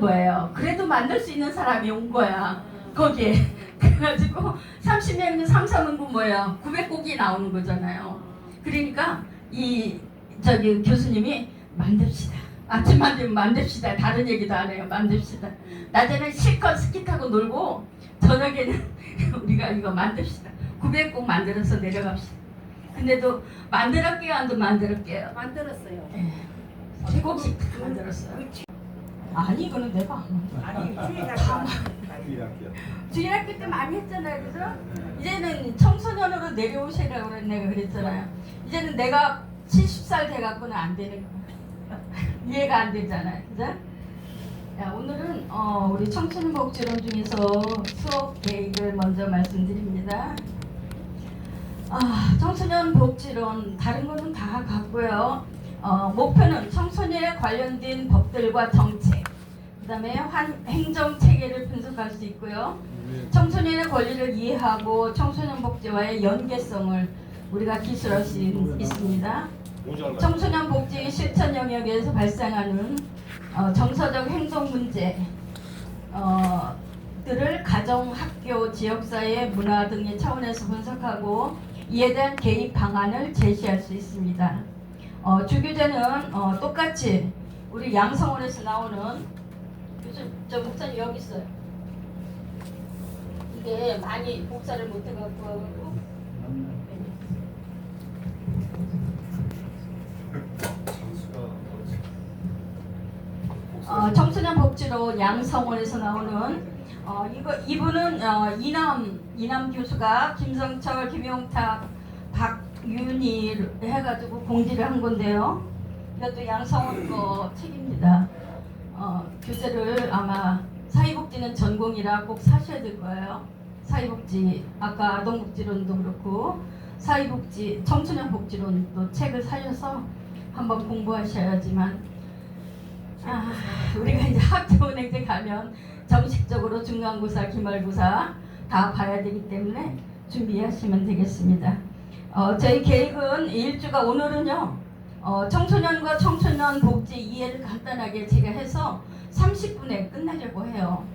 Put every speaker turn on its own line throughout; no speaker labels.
거예요. 그래도 만들 수 있는 사람이 온 거야. 거기에. 그래가지고 30명 3,3은 뭐예요? 900곡이 나오는 거잖아요. 그러니까 이 저기 교수님이 만듭시다. 아침 만들면 만듭시다. 다른 얘기도 안 해요. 만듭시다. 낮에는 실컷 스키 타고 놀고 저녁에는 우리가 이거 만듭시다. 900곡 만들어서 내려갑시다. 근데도 만들었게요, 안 만들었게요?
만들었어요.
네. 3곡씩 다 만들었어요. 아니 이거는 내가 안 만들었어요.
아니
주일학교 때 많이 했잖아요, 그죠? 이제는 청소년으로 내려오시라고 내가 그랬잖아요. 이제는 내가 70살 돼갖고는 안 되는 거야. 이해가 안 되잖아요, 그죠? 자, 오늘은 우리 청소년 복지론 중에서 수업 계획을 먼저 말씀드립니다. 청소년 복지론 다른 거는 다 같고요. 목표는 청소년에 관련된 법들과 정책, 그 다음에 행정 체계를 분석할 수 있고요. 청소년의 권리를 이해하고 청소년 복지와의 연계성을 우리가 기술할 수 있습니다. 청소년 복지 실천 영역에서 발생하는 정서적 행동 문제 들을 가정, 학교, 지역사회, 문화 등의 차원에서 분석하고 이에 대한 개입 방안을 제시할 수 있습니다. 주교재는 똑같이 우리 양성원에서 나오는 저 목사님 여기 있어요. 이게 많이 복사를 못해갖고 청소년 복지로 양성원에서 나오는 이분은 이남 교수가 김성철, 김용탁, 박윤희 해가지고 공지를 한 건데요. 이것도 양성원 거 책입니다. 교재를 아마 사회복지는 전공이라 꼭 사셔야 될 거예요. 사회복지, 아까 아동복지론도 그렇고 사회복지, 청소년 복지론도 책을 사셔서 한번 공부하셔야지만 우리가 이제 학교은행에 가면 정식적으로 중간고사, 기말고사 다 봐야 되기 때문에 준비하시면 되겠습니다. 저희 계획은 일주가 오늘은요. 청소년과 청소년 복지 이해를 간단하게 제가 해서 30분에 끝내려고 해요.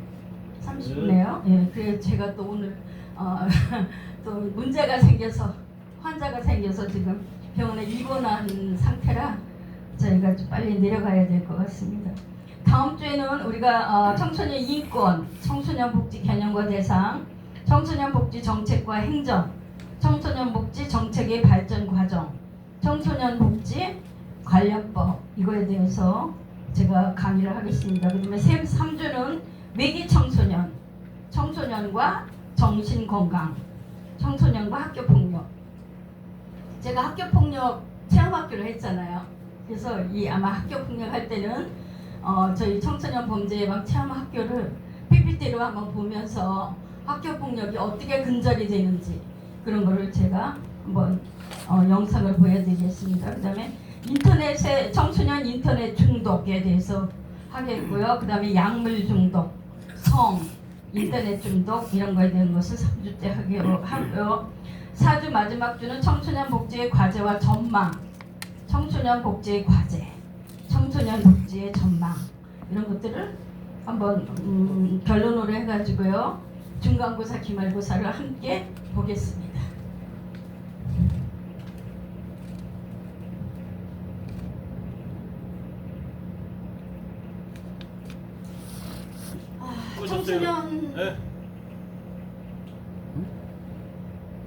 30분에요. 예, 그래서 제가 또 오늘 또 문제가 생겨서 환자가 생겨서 지금 병원에 입원한 상태라 저희가 좀 빨리 내려가야 될 것 같습니다. 다음 주에는 우리가 청소년 인권, 청소년 복지 개념과 대상, 청소년 복지 정책과 행정, 청소년 복지 정책의 발전 과정, 청소년 복지 관련법 이거에 대해서 제가 강의를 하겠습니다. 그다음에 3주는 외기 청소년, 청소년과 정신건강, 청소년과 학교폭력. 제가 학교폭력 체험학교를 했잖아요. 그래서 이 아마 학교폭력 할 때는 저희 청소년 범죄 예방 체험학교를 PPT로 한번 보면서 학교폭력이 어떻게 근절이 되는지 그런 거를 제가 한번 영상을 보여드리겠습니다. 그 다음에 인터넷에 청소년 인터넷 중독에 대해서 하겠고요. 그 다음에 약물 중독, 성, 인터넷 중독 이런 거에 대한 것을 3주 때 하고요. 4주 마지막 주는 청소년 복지의 과제와 전망, 청소년 복지의 과제, 청소년 복지의 전망 이런 것들을 한번 결론으로 해가지고요. 중간고사, 기말고사를 함께 보겠습니다. 청소년
네?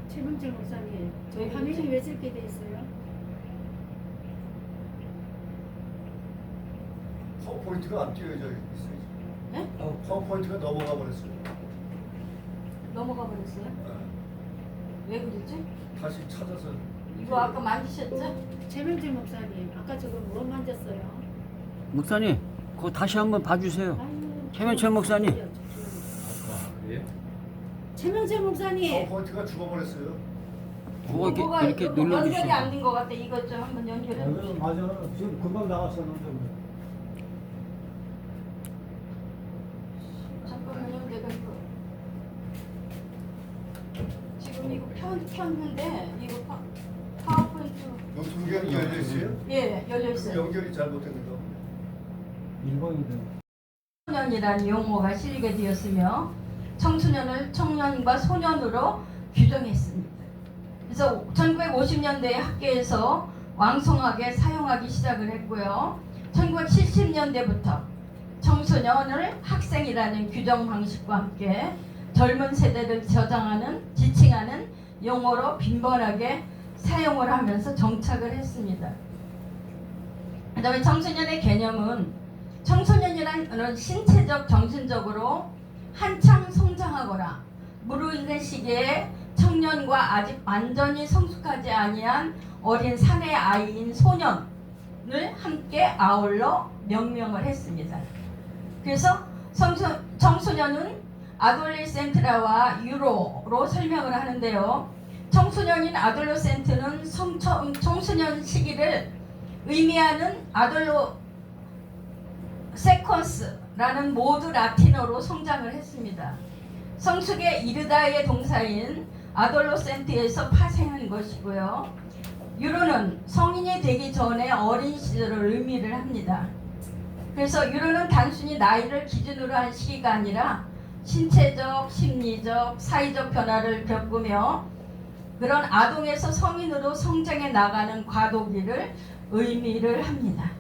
최명철 목사님,
저희
화면이 왜 저렇게 돼 있어요?
파워포인트가 안 띄어져 있어요.
네?
파워포인트가 넘어가 버렸어요.
넘어가 버렸어요? 왜 그러지?
다시 찾아서.
이거 아까 만지셨죠?
최명철 목사님, 아까 저거 뭐 만졌어요?
목사님, 그거 다시 한번 봐주세요.
아유,
최명철 목사님.
예?
최명철 목사님,
파워포인트가 죽어버렸어요.
그거
뭐가
이렇게
연결이
눌러주세요.
안 된 것 같아. 이것 좀 한번 연결해 보시죠.
맞아. 지금 금방 나왔었는데.
잠깐만요. 내가 이거 지금 이거 켰는데 이거 파워포인트
여기 동경이 열려 있어요?
예 열려 있어요.
연결이 잘못된 거.
1번이 돼.
청소년이라는 용어가 실리게 되었으며 청소년을 청년과 소년으로 규정했습니다. 그래서 1950년대에 학교에서 왕성하게 사용하기 시작을 했고요. 1970년대부터 청소년을 학생이라는 규정 방식과 함께 젊은 세대를 지칭하는 용어로 빈번하게 사용을 하면서 정착을 했습니다. 그 다음에 청소년의 개념은 청소년이란 신체적, 정신적으로 한창 성장하거나 무르익는 시기에 청년과 아직 완전히 성숙하지 아니한 어린 사내 아이인 소년을 함께 아울러 명명을 했습니다. 그래서 청소년은 아돌리센트라와 유로로 설명을 하는데요. 청소년인 아돌로센트는 청소년 시기를 의미하는 아돌로 세컨스라는 모두 라틴어로 성장을 했습니다. 성숙에 이르다의 동사인 아돌로센트에서 파생한 것이고요. 유로는 성인이 되기 전에 어린 시절을 의미를 합니다. 그래서 유로는 단순히 나이를 기준으로 한 시기가 아니라 신체적, 심리적, 사회적 변화를 겪으며 그런 아동에서 성인으로 성장해 나가는 과도기를 의미를 합니다.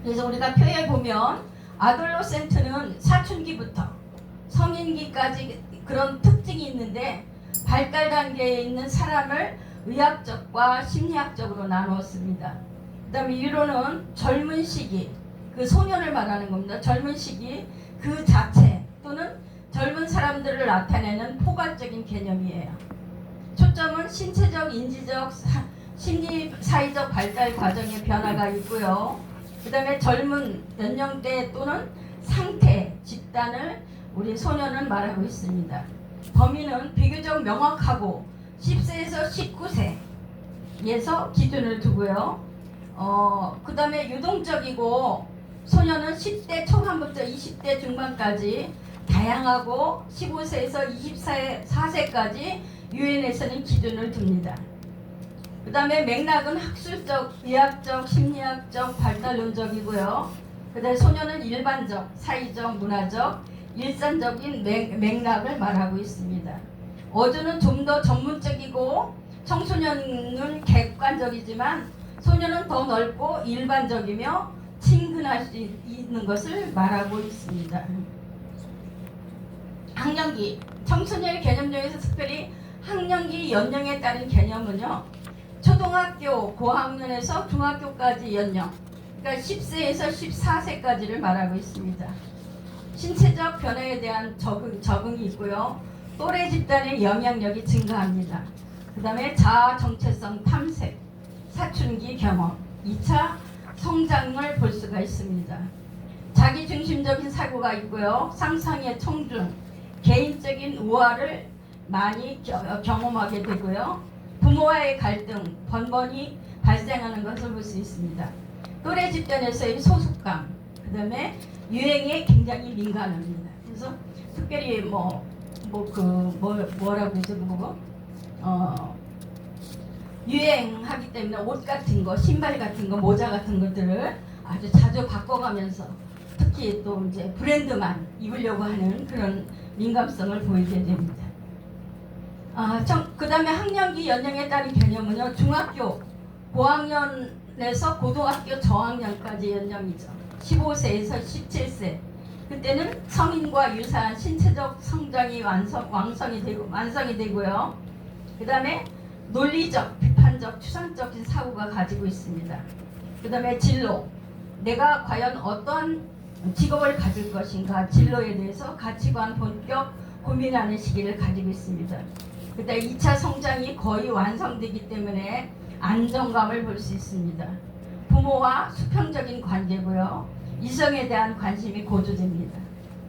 그래서 우리가 표에 보면 아돌로센트는 사춘기부터 성인기까지 그런 특징이 있는데 발달 단계에 있는 사람을 의학적과 심리학적으로 나누었습니다. 그 다음에 유로는 젊은 시기, 그 소년을 말하는 겁니다. 젊은 시기 그 자체 또는 젊은 사람들을 나타내는 포괄적인 개념이에요. 초점은 신체적, 인지적, 심리, 사회적 발달 과정의 변화가 있고요. 그 다음에 젊은 연령대 또는 상태, 집단을 우리 소년은 말하고 있습니다. 범위는 비교적 명확하고 10세에서 19세에서 기준을 두고요. 그 다음에 유동적이고 소년은 10대 초반부터 20대 중반까지 다양하고 15세에서 24세까지 유엔에서는 기준을 둡니다. 그 다음에 맥락은 학술적, 의학적, 심리학적, 발달론적이고요. 그 다음에 소년은 일반적, 사회적, 문화적, 일상적인 맥락을 말하고 있습니다. 어조는 좀 더 전문적이고 청소년은 객관적이지만 소년은 더 넓고 일반적이며 친근할 수 있는 것을 말하고 있습니다. 학년기, 청소년의 개념 중에서 특별히 학년기 연령에 따른 개념은요. 초등학교 고학년에서 중학교까지 연령, 그러니까 10세에서 14세까지를 말하고 있습니다. 신체적 변화에 대한 적응이 있고요. 또래 집단의 영향력이 증가합니다. 그 다음에 자아 정체성 탐색, 사춘기 경험, 2차 성장을 볼 수가 있습니다. 자기중심적인 사고가 있고요. 상상의 청중, 개인적인 우화를 많이 경험하게 되고요. 부모와의 갈등, 번번이 발생하는 것을 볼 수 있습니다. 또래 집단에서의 소속감, 그 다음에 유행에 굉장히 민감합니다. 그래서 특별히 뭐라고 그러죠, 그거? 유행하기 때문에 옷 같은 거, 신발 같은 거, 모자 같은 것들을 아주 자주 바꿔가면서 특히 또 이제 브랜드만 입으려고 하는 그런 민감성을 보이게 됩니다. 그 다음에 학년기 연령에 따른 개념은요, 중학교 고학년에서 고등학교 저학년까지 연령이죠. 15세에서 17세. 그때는 성인과 유사한 신체적 성장이 완성이 되고요. 그 다음에 논리적, 비판적, 추상적인 사고가 가지고 있습니다. 그 다음에 진로, 내가 과연 어떤 직업을 가질 것인가, 진로에 대해서 가치관 본격 고민하는 시기를 가지고 있습니다. 그 다음에 2차 성장이 거의 완성되기 때문에 안정감을 볼 수 있습니다. 부모와 수평적인 관계고요. 이성에 대한 관심이 고조됩니다.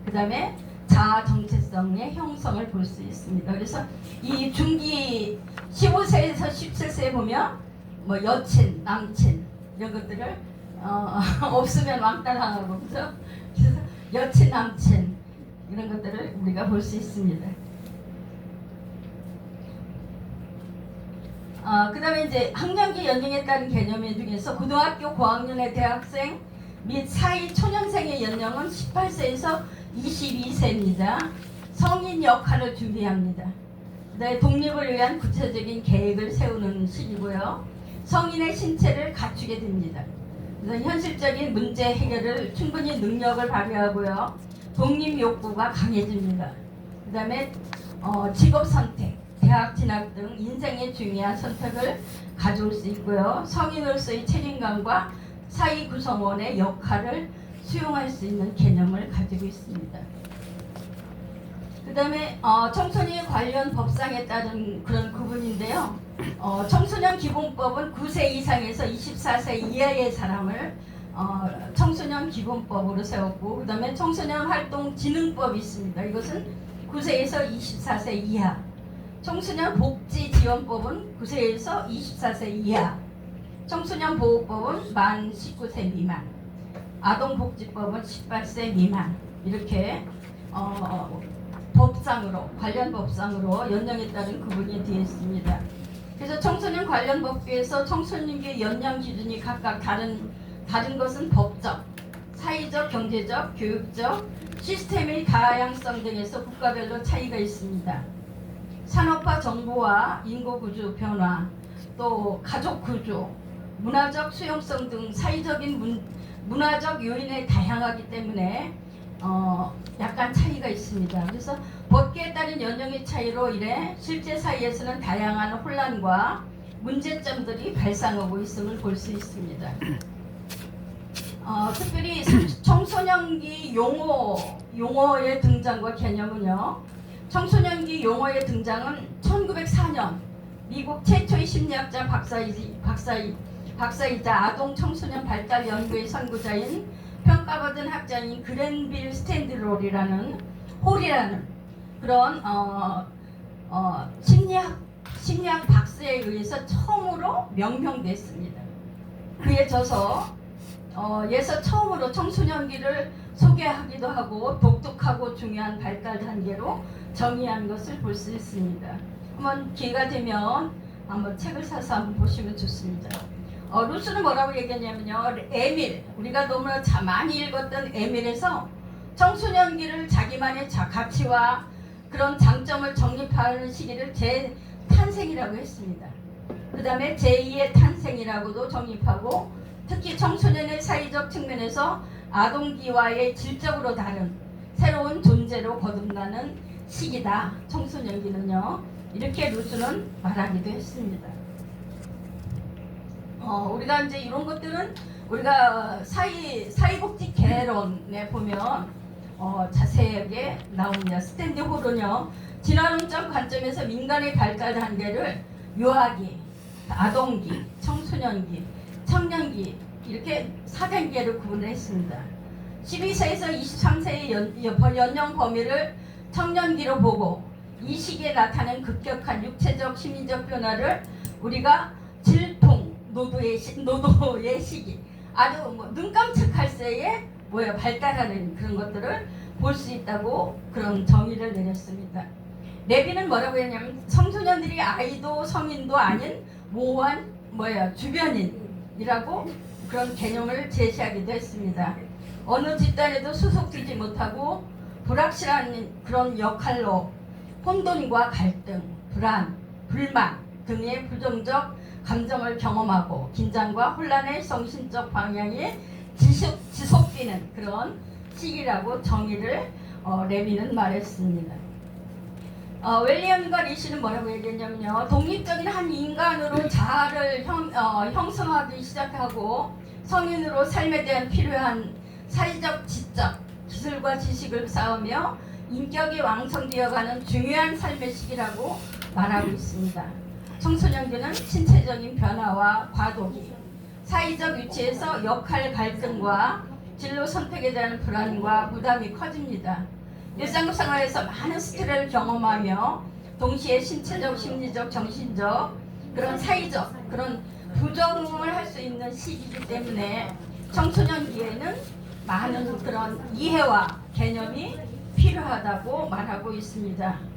그 다음에 자아 정체성의 형성을 볼 수 있습니다. 그래서 이 중기 15세에서 17세에 보면 뭐 여친, 남친 이런 것들을 없으면 왕따당하고 그래서 여친, 남친 이런 것들을 우리가 볼 수 있습니다. 그 다음에 이제 학년기 연령에 따른 개념 중에서 고등학교 고학년의 대학생, 및 사이 초년생의 연령은 18세에서 22세입니다. 성인 역할을 준비합니다. 네, 독립을 위한 구체적인 계획을 세우는 시기고요. 성인의 신체를 갖추게 됩니다. 그래서 현실적인 문제 해결을 충분히 능력을 발휘하고요. 독립 욕구가 강해집니다. 그 다음에 직업 선택, 대학 진학 등 인생의 중요한 선택을 가져올 수 있고요. 성인으로서의 책임감과 사회 구성원의 역할을 수용할 수 있는 개념을 가지고 있습니다. 그 다음에 청소년 관련 법상에 따른 그런 구분인데요. 청소년 기본법은 9세 이상에서 24세 이하의 사람을 청소년 기본법으로 세웠고, 그 다음에 청소년 활동 진흥법이 있습니다. 이것은 9세에서 24세 이하. 청소년 복지 지원법은 9세에서 24세 이하. 청소년 보호법은 만 19세 미만. 아동복지법은 18세 미만. 이렇게 법상으로, 관련 법상으로 연령에 따른 구분이 되어 있습니다. 그래서 청소년 관련 법규에서 청소년기 연령 기준이 각각 다른 것은 법적, 사회적, 경제적, 교육적, 시스템의 다양성 등에서 국가별로 차이가 있습니다. 산업화 정보와 인구구조 변화, 또 가족구조, 문화적 수용성 등 사회적인 문화적 요인에 다양하기 때문에 약간 차이가 있습니다. 그래서 법규에 따른 연령의 차이로 인해 실제 사회에서는 다양한 혼란과 문제점들이 발생하고 있음을 볼 수 있습니다. 특별히 청소년기 용어의 등장과 개념은요. 청소년기 용어의 등장은 1904년 미국 최초의 심리학자 박사이자 아동 청소년 발달 연구의 선구자인 평가받은 학자인 그랜빌 스탠드롤이라는 홀이라는 그런 심리학 박사에 의해서 처음으로 명명됐습니다. 그에 저서에서 처음으로 청소년기를 소개하기도 하고 독특하고 중요한 발달 단계로 정의한 것을 볼 수 있습니다. 한번 기회가 되면 한번 책을 사서 한번 보시면 좋습니다. 루스는 뭐라고 얘기했냐면요. 에밀, 우리가 너무나 많이 읽었던 에밀에서 청소년기를 자기만의 가치와 그런 장점을 정립하는 시기를 재탄생이라고 했습니다. 그 다음에 제2의 탄생이라고도 정립하고, 특히 청소년의 사회적 측면에서 아동기와의 질적으로 다른 새로운 존재로 거듭나는 시기다. 청소년기는요. 이렇게 루스는 말하기도 했습니다. 우리가 이제 이런 것들은 우리가 사회복지 개론에 보면 자세하게 나옵니다. 스탠디 홀은요. 진화론적 관점에서 민간의 발달 단계를 유아기, 아동기, 청소년기, 청년기 이렇게 4단계로 구분했습니다. 12세에서 23세의 연령 범위를 청년기로 보고 이 시기에 나타나는 급격한 육체적, 심리적 변화를 우리가 질풍, 노도의 시기, 아주 눈 깜짝할 새에 발달하는 그런 것들을 볼 수 있다고 그런 정의를 내렸습니다. 레비는 뭐라고 했냐면 청소년들이 아이도 성인도 아닌 모호한 주변인이라고 그런 개념을 제시하기도 했습니다. 어느 집단에도 소속되지 못하고 불확실한 그런 역할로 혼돈과 갈등, 불안, 불만 등의 부정적 감정을 경험하고 긴장과 혼란의 정신적 방향이 지속되는 그런 시기라고 정의를 레비는 말했습니다. 웰리엄과 리시는 뭐라고 얘기했냐면요. 독립적인 한 인간으로 자아를 형성하기 시작하고 성인으로 삶에 대한 필요한 사회적 지적, 기술과 지식을 쌓으며 인격이 왕성되어가는 중요한 삶의 시기라고 말하고 있습니다. 청소년기는 신체적인 변화와 과도기, 사회적 위치에서 역할 갈등과 진로 선택에 대한 불안과 부담이 커집니다. 일상생활에서 많은 스트레스를 경험하며 동시에 신체적, 심리적, 정신적 그런 사회적 그런 부정을 할 수 있는 시기이기 때문에 청소년기에는 많은 그런 이해와 개념이 필요하다고 말하고 있습니다.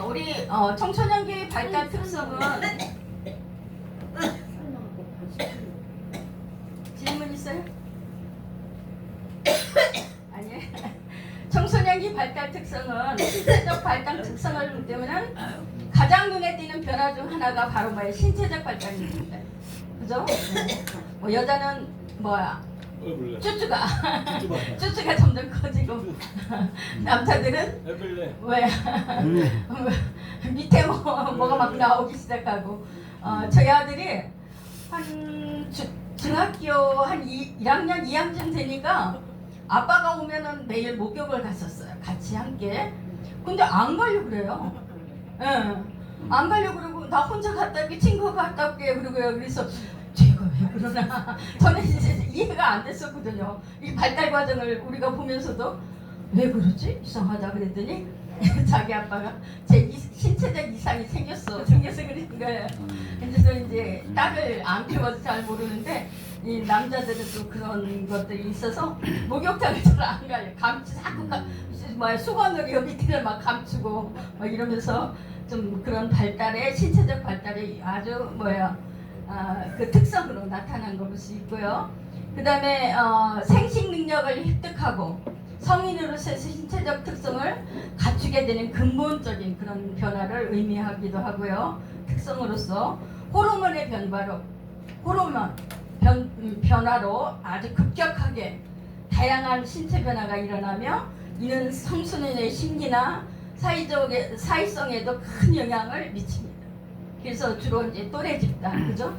우리 청소년기의 발달 특성은 질문 발달 특성은 신체적 발달 특성을 보면 가장 눈에 띄는 변화 중 하나가 바로 뭐예요? 신체적 발달입니다. 그죠? 뭐 여자는 뭐야?
얼굴래.
쭈쭈가 쭈쭈가 점점 커지고 남자들은
얼굴래.
왜 밑에 뭐가 막 나오기 시작하고 저희 아들이 한 중학교 한 1학년 2학년 되니까 아빠가 오면은 매일 목욕을 갔었어요. 같이 함께. 근데 안 가려고 그래요. 예. 안 가려고 그러고 나 혼자 갔다 올게 친구가 갔다 올게 그러고요. 그래서 제가 왜 그러나 저는 이제 이해가 안 됐었거든요. 이 발달 과정을 우리가 보면서도 왜 그러지? 이상하다 그랬더니 자기 아빠가 제 신체적 이상이 생겨서 그런 거예요. 그래서 이제 딸을 안 키워서 잘 모르는데 이 남자들은 또 그런 것들이 있어서 목욕탕을 잘 안 가요. 자꾸 수건으로 여기 밑을 막 감추고 막 이러면서 좀 그런 발달에 신체적 발달이 아주 그 특성으로 나타난 걸 볼 수 있고요. 그 다음에 생식 능력을 획득하고 성인으로서의 신체적 특성을 갖추게 되는 근본적인 그런 변화를 의미하기도 하고요. 특성으로서 호르몬의 변화로 아주 급격하게 다양한 신체 변화가 일어나며 이는 청소년의 심리나 사회성에도 큰 영향을 미칩니다. 그래서 주로 이제 또래 집단, 그죠?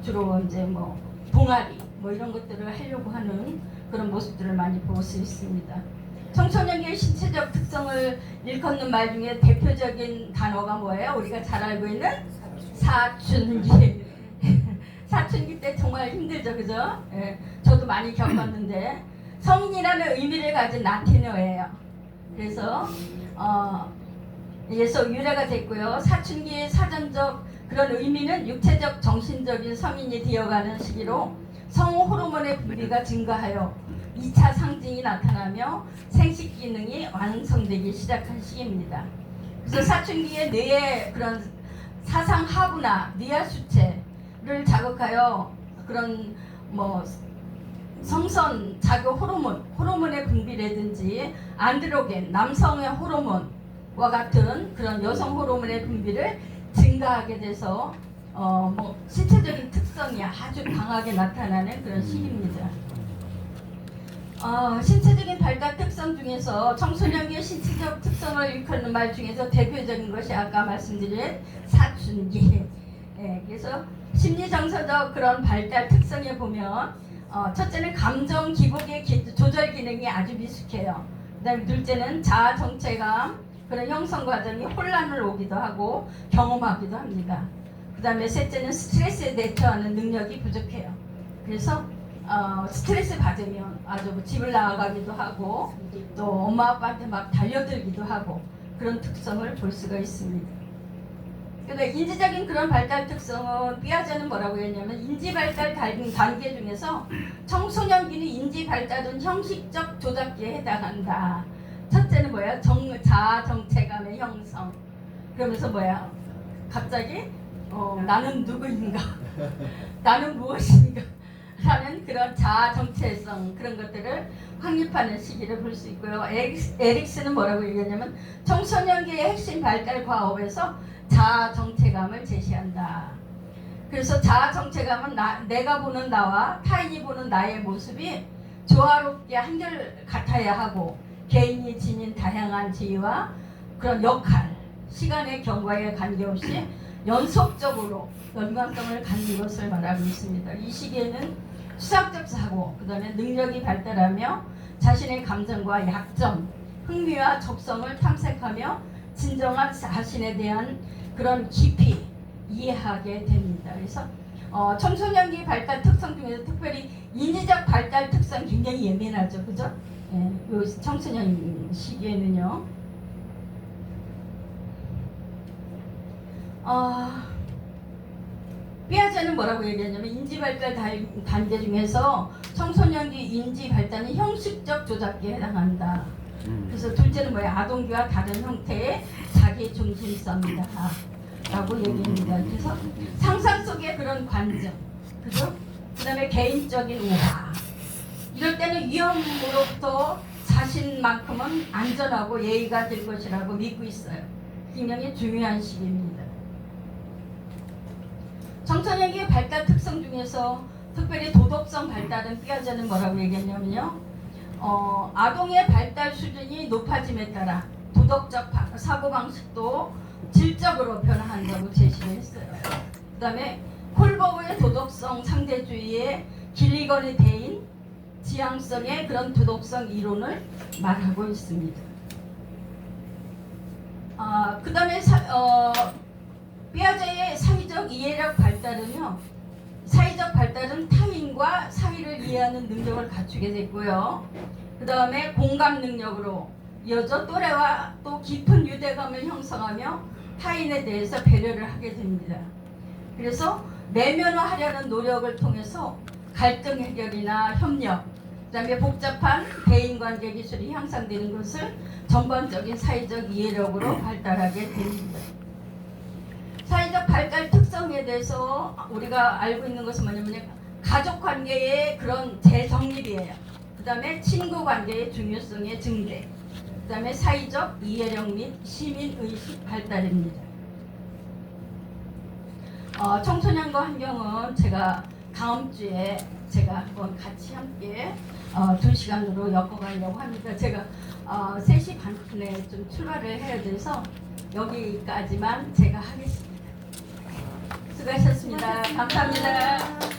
주로 이제 동아리 이런 것들을 하려고 하는 그런 모습들을 많이 볼 수 있습니다. 청소년기의 신체적 특성을 일컫는 말 중에 대표적인 단어가 뭐예요? 우리가 잘 알고 있는 사춘기. 사춘기 때 정말 힘들죠, 그죠? 예, 저도 많이 겪었는데 성인이라는 의미를 가진 라틴어예요. 그래서 에서 유래가 됐고요. 사춘기의 사전적 그런 의미는 육체적, 정신적인 성인이 되어가는 시기로 성호르몬의 분비가 증가하여 2차 상징이 나타나며 생식 기능이 완성되기 시작한 시기입니다. 그래서 사춘기에 뇌의 그런 사상 하부나 뇌하 수체를 자극하여 그런 성선 자극 호르몬의 분비라든지 안드로겐 남성의 호르몬과 같은 그런 여성 호르몬의 분비를 증가하게 돼서 신체적인 특성이 아주 강하게 나타나는 그런 시기입니다. 신체적인 발달 특성 중에서 청소년기의 신체적 특성을 일컫는 말 중에서 대표적인 것이 아까 말씀드린 사춘기. 그래서 심리정서적 그런 발달 특성에 보면 첫째는 감정 기복의 조절 기능이 아주 미숙해요. 그다음에 둘째는 자아 정체감 그런 형성 과정이 혼란을 오기도 하고 경험하기도 합니다. 그다음에 셋째는 스트레스에 대처하는 능력이 부족해요. 그래서 스트레스 받으면 아주 집을 나가기도 하고 또 엄마 아빠한테 막 달려들기도 하고 그런 특성을 볼 수가 있습니다. 근데 인지적인 그런 발달 특성은 피아제는 뭐라고 했냐면 인지 발달 단계 중에서 청소년기는 인지 발달은 형식적 조작기에 해당한다. 첫째는 뭐야? 자아 정체감의 형성. 그러면서 뭐야? 갑자기 나는 누구인가? 나는 무엇인가? 라는 그런 자아 정체성 그런 것들을 확립하는 시기를 볼 수 있고요. 에릭슨은 뭐라고 얘기하냐면 청소년기의 핵심 발달 과업에서 자아 정체감을 제시한다. 그래서 자아 정체감은 내가 보는 나와 타인이 보는 나의 모습이 조화롭게 한결 같아야 하고 개인이 지닌 다양한 지위와 그런 역할, 시간의 경과에 관계없이 연속적으로 연관성을 갖는 것을 말하고 있습니다. 이 시기에는 수학적 사고, 그 다음에 능력이 발달하며 자신의 감정과 약점, 흥미와 적성을 탐색하며 진정한 자신에 대한 그런 깊이 이해하게 됩니다. 그래서 청소년기 발달 특성 중에서 특별히 인지적 발달 특성 굉장히 예민하죠, 그죠? 요 청소년 시기에는요. 피아제는 뭐라고 얘기하냐면 인지 발달 단계 중에서 청소년기 인지 발달은 형식적 조작기에 해당한다. 그래서 둘째는 뭐야? 아동기와 다른 형태의 자기 중심성이다 라고 얘기합니다. 그래서 상상 속의 그런 관점, 그죠? 그 다음에 개인적인 우화. 이럴 때는 위험으로부터 자신만큼은 안전하고 예의가 될 것이라고 믿고 있어요. 굉장히 중요한 시기입니다. 청소년기의 발달 특성 중에서 특별히 도덕성 발달은 피아제는 뭐라고 얘기했냐면요. 아동의 발달 수준이 높아짐에 따라 도덕적 사고방식도 질적으로 변화한다고 제시를 했어요. 그 다음에 콜버그의 도덕성 상대주의의 길리건의 대인 지향성의 그런 도덕성 이론을 말하고 있습니다. 그 다음에 피아제의 사회적 이해력 발달은요. 사회적 발달은 타인과 사회를 이해하는 능력을 갖추게 됐고요. 그 다음에 공감 능력으로 이어져 또래와 또 깊은 유대감을 형성하며 타인에 대해서 배려를 하게 됩니다. 그래서 내면화하려는 노력을 통해서 갈등 해결이나 협력, 그 다음에 복잡한 대인관계 기술이 향상되는 것을 전반적인 사회적 이해력으로 발달하게 됩니다. 사회적 발달 특성에 대해서 우리가 알고 있는 것은 뭐냐면 가족관계의 그런 재정립이에요. 그 다음에 친구관계의 중요성의 증대, 그 다음에 사회적 이해력 및 시민의식 발달입니다. 청소년과 환경은 제가 다음 주에 제가 한번 같이 함께 2시간으로 엮어가려고 합니다. 제가 3시 반에 좀 출발을 해야 돼서 여기까지만 제가 하겠습니다. 수고하셨습니다. 감사합니다.